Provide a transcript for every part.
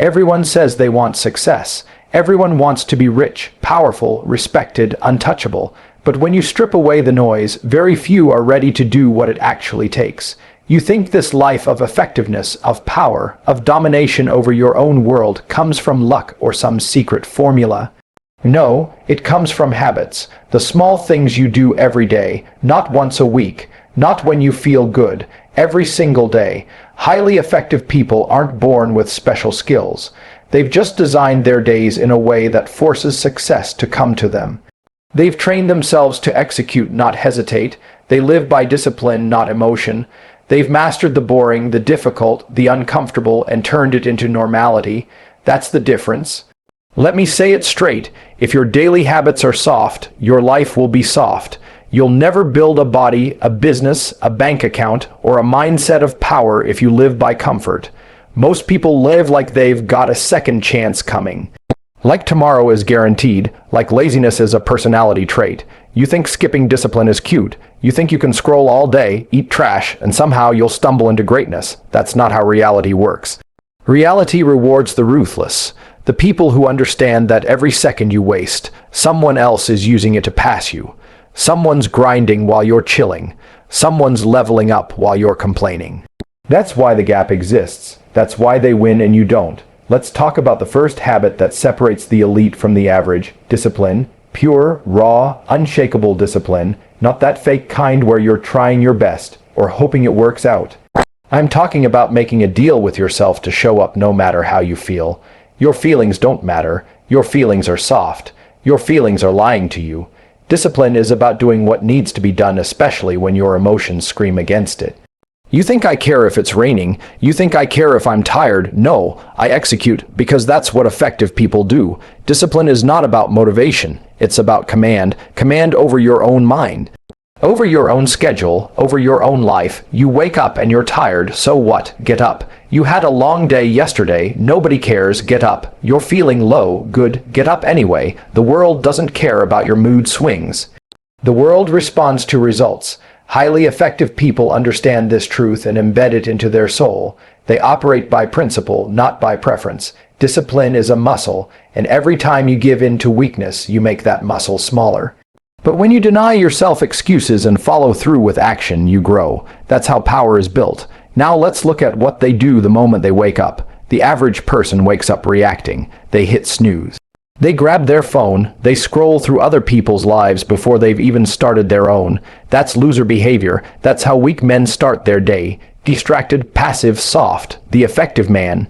Everyone says they want success. Everyone wants to be rich, powerful, respected, untouchable. But when you strip away the noise, very few are ready to do what it actually takes. You think this life of effectiveness, of power, of domination over your own world comes from luck or some secret formula. No, it comes from habits, the small things you do every day, not once a week, not when you feel good, every single day. Highly effective people aren't born with special skills. They've just designed their days in a way that forces success to come to them. They've trained themselves to execute, not hesitate. They live by discipline, not emotion. They've mastered the boring, the difficult, the uncomfortable, and turned it into normality. That's the difference. Let me say it straight. If your daily habits are soft, your life will be soft. You'll never build a body, a business, a bank account, or a mindset of power if you live by comfort. Most people live like they've got a second chance coming. Like tomorrow is guaranteed, like laziness is a personality trait. You think skipping discipline is cute. You think you can scroll all day, eat trash, and somehow you'll stumble into greatness. That's not how reality works. Reality rewards the ruthless. The people who understand that every second you waste, someone else is using it to pass you. Someone's grinding while you're chilling. Someone's leveling up while you're complaining. That's why the gap exists. That's why they win and you don't. Let's talk about the first habit that separates the elite from the average: discipline. Pure, raw, unshakable discipline, not that fake kind where you're trying your best or hoping it works out. I'm talking about making a deal with yourself to show up no matter how you feel. Your feelings don't matter. Your feelings are soft. Your feelings are lying to you. Discipline is about doing what needs to be done, especially when your emotions scream against it. You think I care if it's raining? You think I care if I'm tired? No, I execute because that's what effective people do. Discipline is not about motivation. It's about command. Command over your own mind. Over your own schedule, over your own life. You wake up and you're tired, so what? Get up. You had a long day yesterday, nobody cares, get up. You're feeling low, good, get up anyway. The world doesn't care about your mood swings. The world responds to results. Highly effective people understand this truth and embed it into their soul. They operate by principle, not by preference. Discipline is a muscle, and every time you give in to weakness, you make that muscle smaller. But when you deny yourself excuses and follow through with action, you grow. That's how power is built. Now let's look at what they do the moment they wake up. The average person wakes up reacting. They hit snooze. They grab their phone, they scroll through other people's lives before they've even started their own. That's loser behavior. That's how weak men start their day. Distracted, passive, soft. The effective man.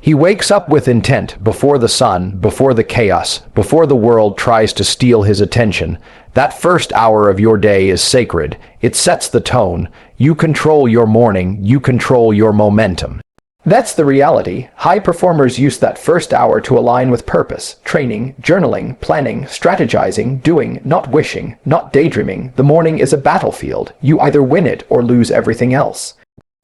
He wakes up with intent, before the sun, before the chaos, before the world tries to steal his attention. That first hour of your day is sacred. It sets the tone. You control your morning. You control your momentum. That's the reality. High performers use that first hour to align with purpose, training, journaling, planning, strategizing, doing, not wishing, not daydreaming. The morning is a battlefield. You either win it or lose everything else.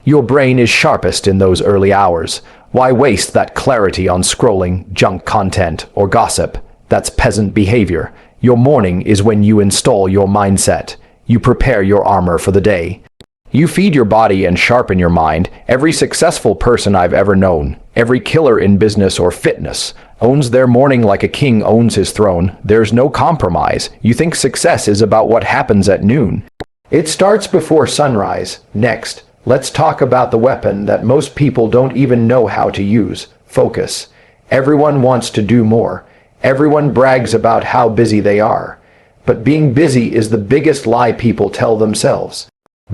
Your brain is sharpest in those early hours. Why waste that clarity on scrolling, junk content, or gossip? That's peasant behavior. Your morning is when you install your mindset. You prepare your armor for the day. You feed your body and sharpen your mind. Every successful person I've ever known, every killer in business or fitness, owns their morning like a king owns his throne. There's no compromise. You think success is about what happens at noon. It starts before sunrise. Next, let's talk about the weapon that most people don't even know how to use: focus. Everyone wants to do more. Everyone brags about how busy they are. But being busy is the biggest lie people tell themselves.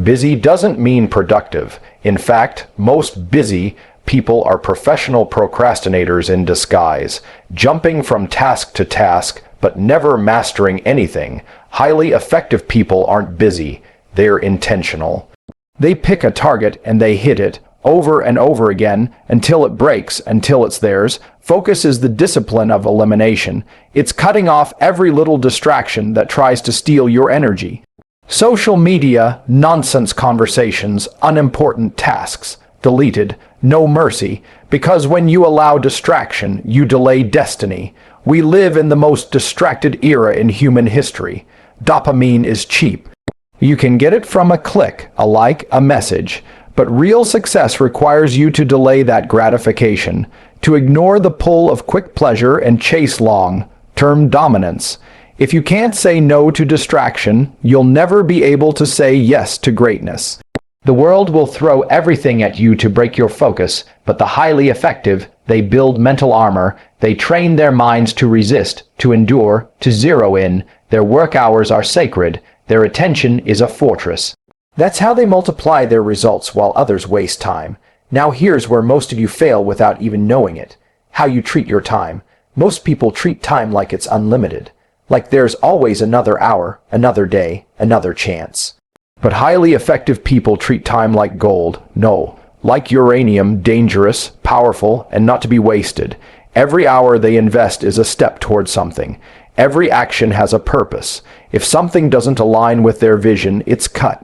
Busy doesn't mean productive. In fact, most busy people are professional procrastinators in disguise, jumping from task to task, but never mastering anything. Highly effective people aren't busy. They're intentional. They pick a target and they hit it over and over again until it breaks, until it's theirs. Focus is the discipline of elimination. It's cutting off every little distraction that tries to steal your energy. Social media, nonsense conversations, unimportant tasks, deleted, no mercy, because when you allow distraction, you delay destiny. We live in the most distracted era in human history. Dopamine is cheap. You can get it from a click, a like, a message, but real success requires you to delay that gratification. to ignore the pull of quick pleasure and chase long-term dominance. If you can't say no to distraction, you'll never be able to say yes to greatness. The world will throw everything at you to break your focus, but the highly effective, they build mental armor, they train their minds to resist, to endure, to zero in. Their work hours are sacred, their attention is a fortress. That's how they multiply their results while others waste time. Now here's where most of you fail without even knowing it. How you treat your time. Most people treat time like it's unlimited. Like there's always another hour, another day, another chance. But highly effective people treat time like gold. No, like uranium, dangerous, powerful, and not to be wasted. Every hour they invest is a step towards something. Every action has a purpose. If something doesn't align with their vision, it's cut.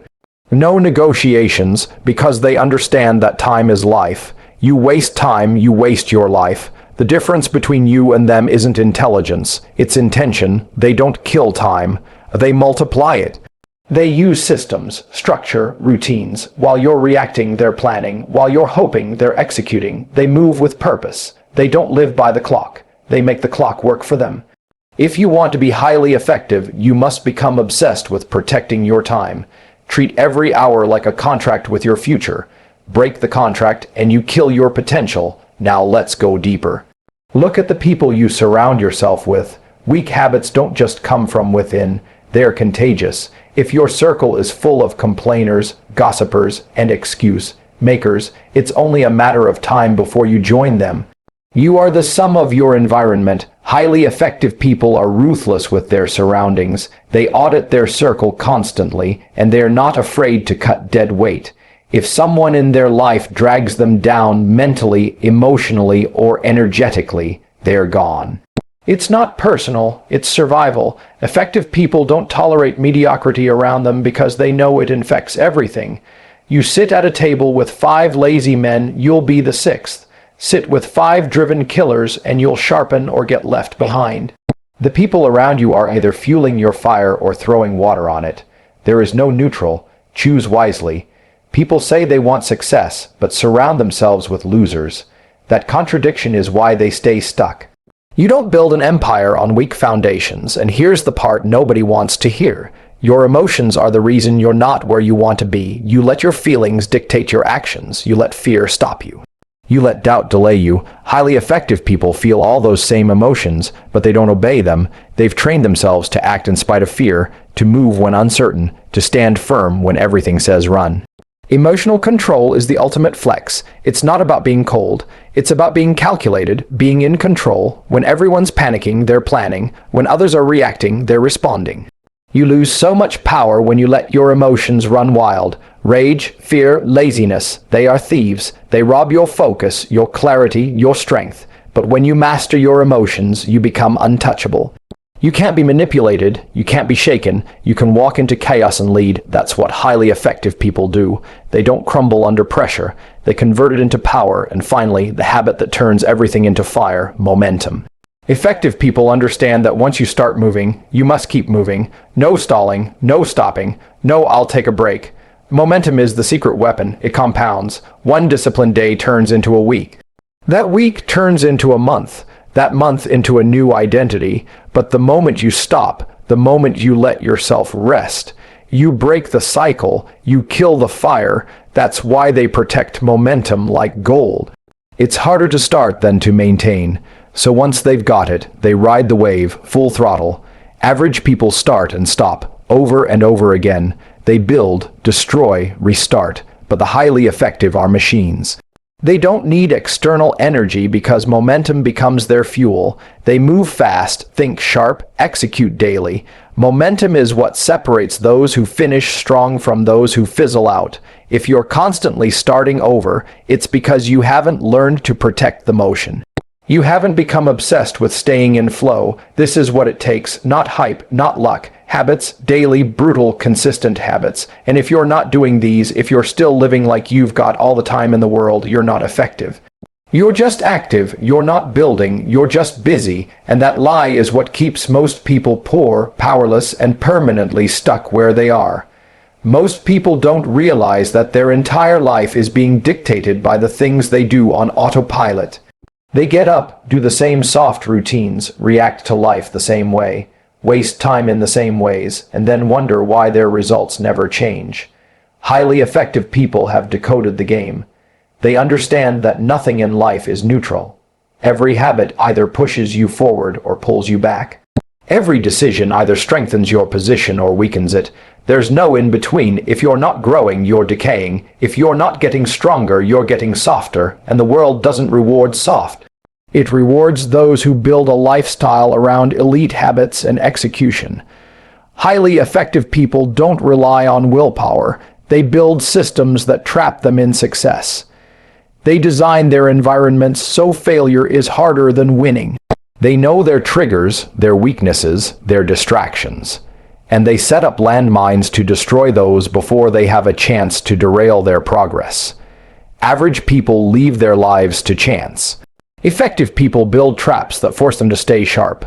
No negotiations, because they understand that time is life. You waste time, you waste your life. The difference between you and them isn't intelligence, it's intention. They don't kill time, they multiply it. They use systems, structure, routines. While you're reacting, they're planning. While you're hoping, they're executing. They move with purpose. They don't live by the clock. They make the clock work for them. If you want to be highly effective, you must become obsessed with protecting your time. Treat every hour like a contract with your future. Break the contract and you kill your potential. Now let's go deeper. Look at the people you surround yourself with. Weak habits don't just come from within. They're contagious. If your circle is full of complainers, gossipers, and excuse makers, it's only a matter of time before you join them. You are the sum of your environment. Highly effective people are ruthless with their surroundings. They audit their circle constantly, and they're not afraid to cut dead weight. If someone in their life drags them down mentally, emotionally, or energetically, they're gone. It's not personal, it's survival. Effective people don't tolerate mediocrity around them because they know it infects everything. You sit at a table with 5 lazy men, you'll be the 6th. Sit with 5 driven killers and you'll sharpen or get left behind. The people around you are either fueling your fire or throwing water on it. There is no neutral. Choose wisely. People say they want success, but surround themselves with losers. That contradiction is why they stay stuck. You don't build an empire on weak foundations, and here's the part nobody wants to hear. Your emotions are the reason you're not where you want to be. You let your feelings dictate your actions. You let fear stop you. You let doubt delay you. Highly effective people feel all those same emotions, but they don't obey them. They've trained themselves to act in spite of fear, to move when uncertain, to stand firm when everything says run. Emotional control is the ultimate flex. It's not about being cold. It's about being calculated, being in control. When everyone's panicking, they're planning. When others are reacting, they're responding. You lose so much power when you let your emotions run wild. Rage, fear, laziness, they are thieves. They rob your focus, your clarity, your strength. But when you master your emotions, you become untouchable. You can't be manipulated, you can't be shaken, you can walk into chaos and lead. That's what highly effective people do. They don't crumble under pressure, they convert it into power, and finally, the habit that turns everything into fire, momentum. Effective people understand that once you start moving, you must keep moving. No stalling, no stopping, no I'll take a break. Momentum is the secret weapon, it compounds. One disciplined day turns into a week. That week turns into a month. That month into a new identity, but the moment you stop, the moment you let yourself rest, you break the cycle, you kill the fire. That's why they protect momentum like gold. It's harder to start than to maintain, so once they've got it, they ride the wave, full throttle. Average people start and stop, over and over again. They build, destroy, restart, but the highly effective are machines. They don't need external energy because momentum becomes their fuel. They move fast, think sharp, execute daily. Momentum is what separates those who finish strong from those who fizzle out. If you're constantly starting over, it's because you haven't learned to protect the motion. You haven't become obsessed with staying in flow. This is what it takes, not hype, not luck. Habits, daily, brutal, consistent habits. And if you're not doing these, if you're still living like you've got all the time in the world, you're not effective. You're just active, you're not building, you're just busy, and that lie is what keeps most people poor, powerless, and permanently stuck where they are. Most people don't realize that their entire life is being dictated by the things they do on autopilot. They get up, do the same soft routines, react to life the same way, waste time in the same ways, and then wonder why their results never change. Highly effective people have decoded the game. They understand that nothing in life is neutral. Every habit either pushes you forward or pulls you back. Every decision either strengthens your position or weakens it. There's no in between. If you're not growing, you're decaying. If you're not getting stronger, you're getting softer, and the world doesn't reward soft. It rewards those who build a lifestyle around elite habits and execution. Highly effective people don't rely on willpower. They build systems that trap them in success. They design their environments so failure is harder than winning. They know their triggers, their weaknesses, their distractions, and they set up landmines to destroy those before they have a chance to derail their progress. Average people leave their lives to chance. Effective people build traps that force them to stay sharp.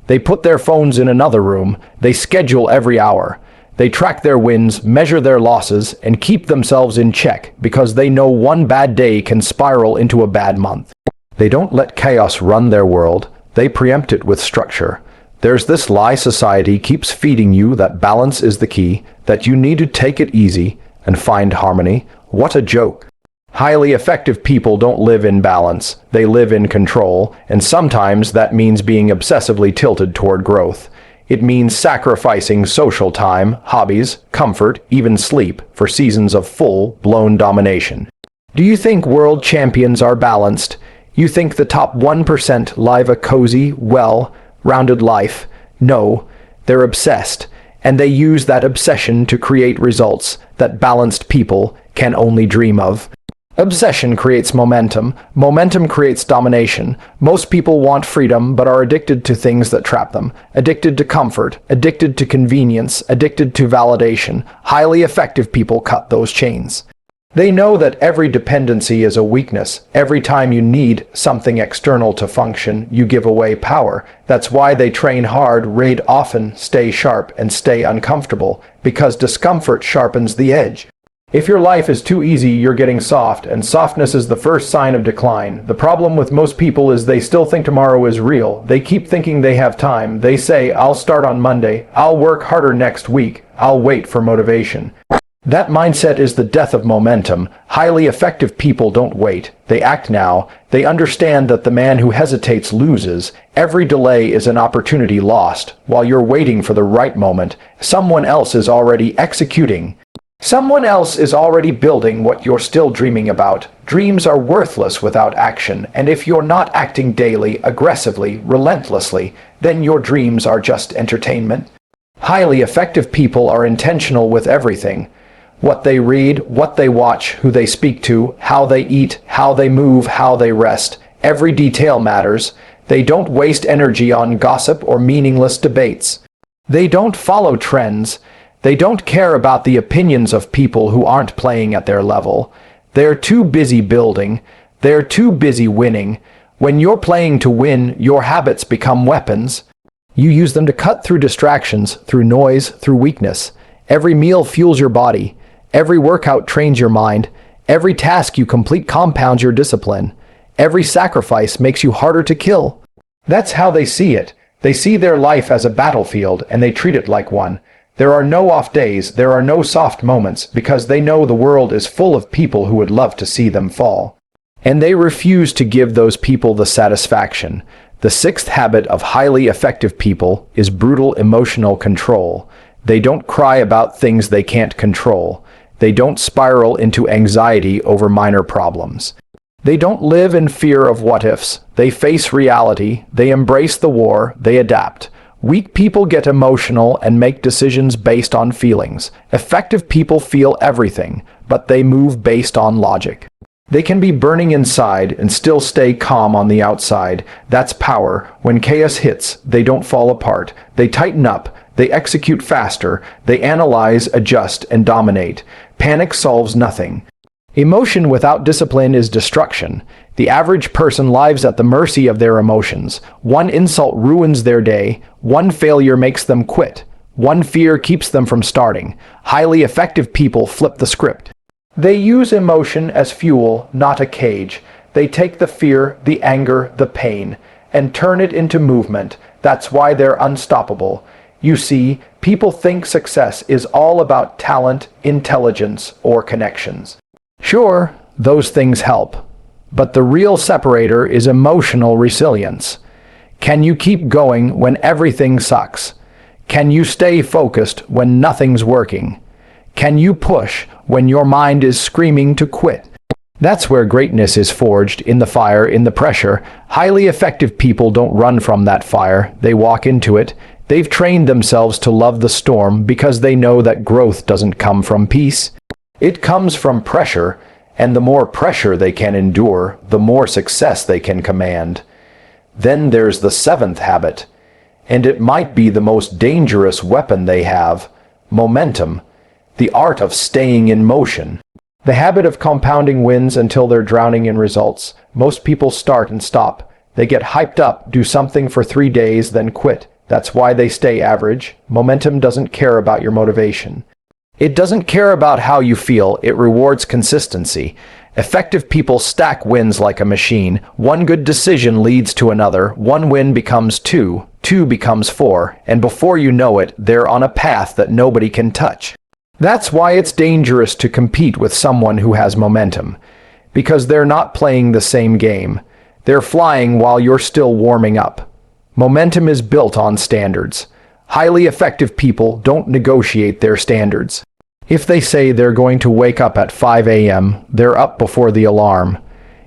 They put their phones in another room, they schedule every hour. They track their wins, measure their losses, and keep themselves in check because they know one bad day can spiral into a bad month. They don't let chaos run their world. They preempt it with structure. There's this lie society keeps feeding you that balance is the key, that you need to take it easy and find harmony. What a joke. Highly effective people don't live in balance, they live in control, and sometimes that means being obsessively tilted toward growth. It means sacrificing social time, hobbies, comfort, even sleep for seasons of full-blown domination. Do you think world champions are balanced? You think the top 1% live a cozy, well-rounded life? No, they're obsessed, and they use that obsession to create results that balanced people can only dream of. Obsession creates momentum. Momentum creates domination. Most people want freedom but are addicted to things that trap them. Addicted to comfort, addicted to convenience, addicted to validation. Highly effective people cut those chains. They know that every dependency is a weakness. Every time you need something external to function, you give away power. That's why they train hard, raid often, stay sharp, and stay uncomfortable, because discomfort sharpens the edge. If your life is too easy, you're getting soft, and softness is the first sign of decline. The problem with most people is they still think tomorrow is real. They keep thinking they have time. They say, I'll start on Monday. I'll work harder next week. I'll wait for motivation. That mindset is the death of momentum. Highly effective people don't wait. They act now. They understand that the man who hesitates loses. Every delay is an opportunity lost. While you're waiting for the right moment, someone else is already executing. Someone else is already building what you're still dreaming about. Dreams are worthless without action, and if you're not acting daily, aggressively, relentlessly, then your dreams are just entertainment. Highly effective people are intentional with everything. What they read, what they watch, who they speak to, how they eat, how they move, how they rest. Every detail matters. They don't waste energy on gossip or meaningless debates. They don't follow trends. They don't care about the opinions of people who aren't playing at their level. They're too busy building. They're too busy winning. When you're playing to win, your habits become weapons. You use them to cut through distractions, through noise, through weakness. Every meal fuels your body. Every workout trains your mind. Every task you complete compounds your discipline. Every sacrifice makes you harder to kill. That's how they see it. They see their life as a battlefield, and they treat it like one. There are no off days, there are no soft moments, because they know the world is full of people who would love to see them fall. And they refuse to give those people the satisfaction. The sixth habit of highly effective people is brutal emotional control. They don't cry about things they can't control. They don't spiral into anxiety over minor problems. They don't live in fear of what-ifs. They face reality. They embrace the war. They adapt. Weak people get emotional and make decisions based on feelings. Effective people feel everything, but they move based on logic. They can be burning inside and still stay calm on the outside. That's power. When chaos hits, they don't fall apart. They tighten up. They execute faster. They analyze, adjust, and dominate. Panic solves nothing. Emotion without discipline is destruction. The average person lives at the mercy of their emotions. One insult ruins their day. One failure makes them quit. One fear keeps them from starting. Highly effective people flip the script. They use emotion as fuel, not a cage. They take the fear, the anger, the pain, and turn it into movement. That's why they're unstoppable. You see, people think success is all about talent, intelligence, or connections. Sure, those things help. But the real separator is emotional resilience. Can you keep going when everything sucks? Can you stay focused when nothing's working? Can you push when your mind is screaming to quit? That's where greatness is forged, in the fire, in the pressure. Highly effective people don't run from that fire, they walk into it. They've trained themselves to love the storm because they know that growth doesn't come from peace. It comes from pressure, and the more pressure they can endure, the more success they can command. Then there's the seventh habit, and it might be the most dangerous weapon they have: momentum, the art of staying in motion. The habit of compounding wins until they're drowning in results. Most people start and stop. They get hyped up, do something for 3 days, then quit. That's why they stay average. Momentum doesn't care about your motivation. It doesn't care about how you feel, it rewards consistency. Effective people stack wins like a machine. One good decision leads to another. One win becomes two, two becomes four, and before you know it, they're on a path that nobody can touch. That's why it's dangerous to compete with someone who has momentum, because they're not playing the same game. They're flying while you're still warming up. Momentum is built on standards. Highly effective people don't negotiate their standards. If they say they're going to wake up at 5 a.m., they're up before the alarm.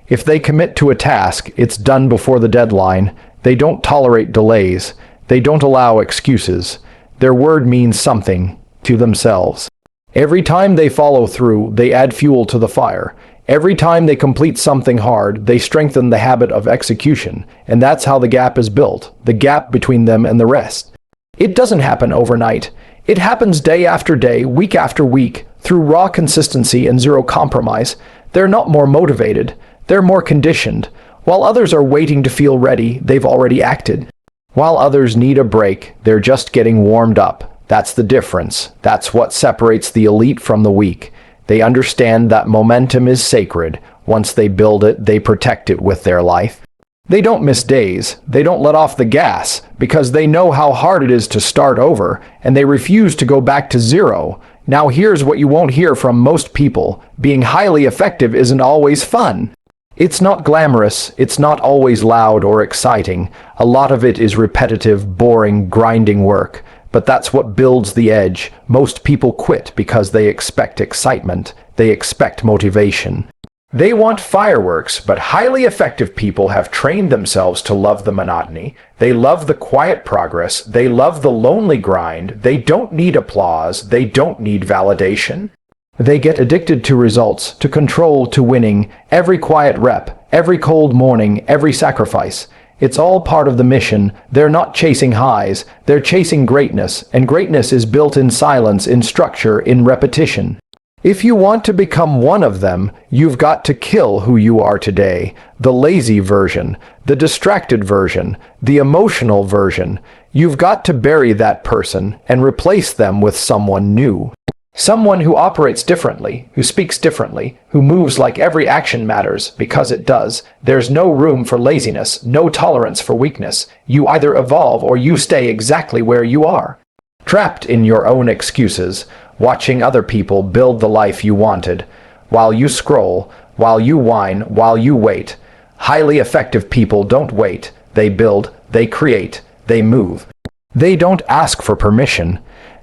If they commit to a task, it's done before the deadline. They don't tolerate delays. They don't allow excuses. Their word means something to themselves. Every time they follow through, they add fuel to the fire. Every time they complete something hard, they strengthen the habit of execution, and that's how the gap is built, the gap between them and the rest. It doesn't happen overnight. It happens day after day, week after week, through raw consistency and zero compromise. They're not more motivated, they're more conditioned. While others are waiting to feel ready, they've already acted. While others need a break, they're just getting warmed up. That's the difference. That's what separates the elite from the weak. They understand that momentum is sacred. Once they build it, they protect it with their life. They don't miss days. They don't let off the gas because they know how hard it is to start over, and they refuse to go back to zero. Now here's what you won't hear from most people. Being highly effective isn't always fun. It's not glamorous. It's not always loud or exciting. A lot of it is repetitive, boring, grinding work. But that's what builds the edge. Most people quit because they expect excitement. They expect motivation. They want fireworks, but highly effective people have trained themselves to love the monotony. They love the quiet progress. They love the lonely grind. They don't need applause. They don't need validation. They get addicted to results, to control, to winning. Every quiet rep, every cold morning, every sacrifice. It's all part of the mission. They're not chasing highs. They're chasing greatness, and greatness is built in silence, in structure, in repetition. If you want to become one of them, you've got to kill who you are today. The lazy version, the distracted version, the emotional version. You've got to bury that person and replace them with someone new. Someone who operates differently, who speaks differently, who moves like every action matters, because it does. There's no room for laziness, no tolerance for weakness. You either evolve or you stay exactly where you are. Trapped in your own excuses, watching other people build the life you wanted, while you scroll, while you whine, while you wait. Highly effective people don't wait. They build, they create, they move. They don't ask for permission.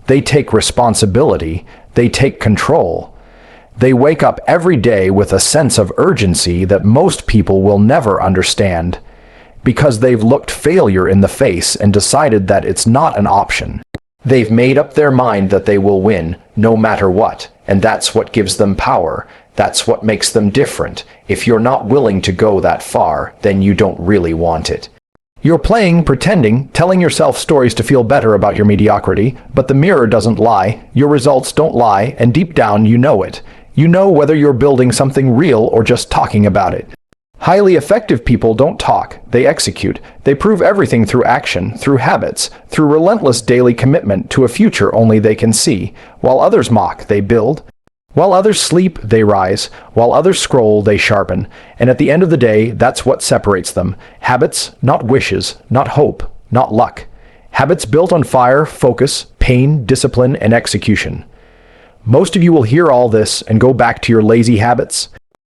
They take responsibility. They take control. They wake up every day with a sense of urgency that most people will never understand, because they've looked failure in the face and decided that it's not an option. They've made up their mind that they will win, no matter what, and that's what gives them power. That's what makes them different. If you're not willing to go that far, then you don't really want it. You're playing, pretending, telling yourself stories to feel better about your mediocrity, but the mirror doesn't lie, your results don't lie, and deep down you know it. You know whether you're building something real or just talking about it. Highly effective people don't talk, they execute. They prove everything through action, through habits, through relentless daily commitment to a future only they can see. While others mock, they build. While others sleep, they rise. While others scroll, they sharpen. And at the end of the day, that's what separates them. Habits, not wishes, not hope, not luck. Habits built on fire, focus, pain, discipline, and execution. Most of you will hear all this and go back to your lazy habits.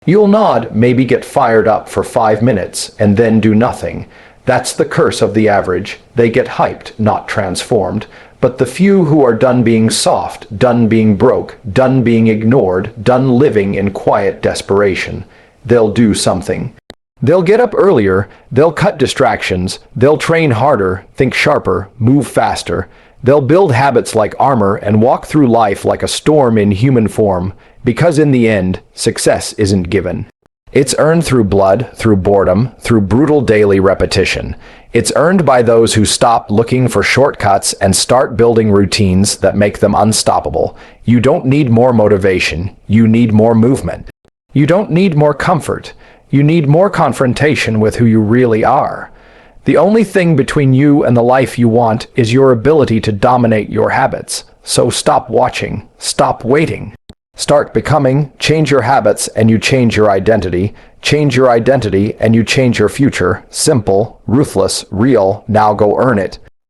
You'll nod, maybe get fired up for 5 minutes, and then do nothing. That's the curse of the average. They get hyped, not transformed. But the few who are done being soft, done being broke, done being ignored, done living in quiet desperation, they'll do something. They'll get up earlier, they'll cut distractions, they'll train harder, think sharper, move faster. They'll build habits like armor and walk through life like a storm in human form, because in the end, success isn't given. It's earned through blood, through boredom, through brutal daily repetition. It's earned by those who stop looking for shortcuts and start building routines that make them unstoppable. You don't need more motivation, you need more movement. You don't need more comfort, you need more confrontation with who you really are. The only thing between you and the life you want is your ability to dominate your habits. So stop watching, stop waiting. Start becoming, change your habits, and you change your identity. Change your identity, and you change your future. Simple, ruthless, real, now go earn it.